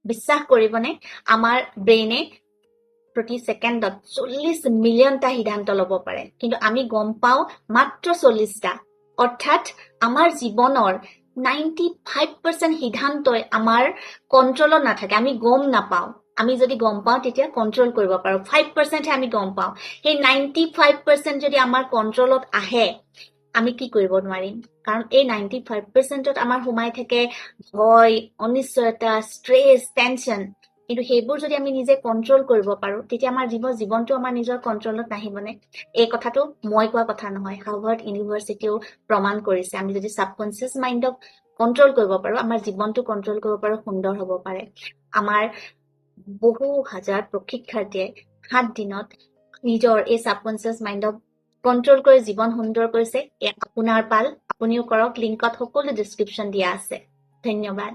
বিশ্বাস কৰিবনে আমাৰ ব্ৰেইনে প্ৰতি ছেকেণ্ডত 40 মিলিয়নটা সিদ্ধান্ত ল'ব পাৰে, কিন্তু আমি গম পাওঁ মাত্ৰ 40টা। অৰ্থাৎ আমাৰ জীৱনৰ 95% সিদ্ধান্তই আমাৰ কণ্ট্ৰলত নাথাকে, আমি গম নাপাওঁ। আমি যদি গম পাওঁ তেতিয়া কণ্ট্ৰল কৰিব পাৰোঁ, 5%হে আমি গম পাওঁ। সেই 95% যদি আমাৰ কণ্ট্ৰলত আহে আমি কি কৰিব নোৱাৰিম, কাৰণ এই 95%ত আমাৰ সোমাই থাকে ভয়, অনিশ্চয়তা, ষ্ট্ৰেছ, টেনশ্যন। কিন্তু সেইবোৰ যদি আমি নিজে কণ্ট্ৰল কৰিব পাৰোঁ তেতিয়া আমাৰ জীৱনটো আমাৰ নিজৰ কণ্ট্ৰলত নাহিবনে? এই কথাটো মই কোৱা কথা নহয়, হাৰ্ভাৰ্ড ইউনিভাৰ্চিটিও প্ৰমাণ কৰিছে। আমি যদি ছাবকনচিয়াছ মাইণ্ডক কণ্ট্ৰল কৰিব পাৰোঁ, আমাৰ জীৱনটো কণ্ট্ৰল কৰিব পাৰোঁ, সুন্দৰ হ'ব পাৰে। আমাৰ বহু হাজাৰ প্ৰশিক্ষাৰ্থীয়ে 7 দিনত নিজৰ এই ছাবকনচিয়াছ মাইণ্ডক কণ্ট্ৰল কৰি জীৱন সুন্দৰ কৰিছে। আপোনাৰ পাল, আপুনিও কৰক। লিংকত সকলো ডেছক্ৰিপশ্যন দিয়া আছে। ধন্যবাদ।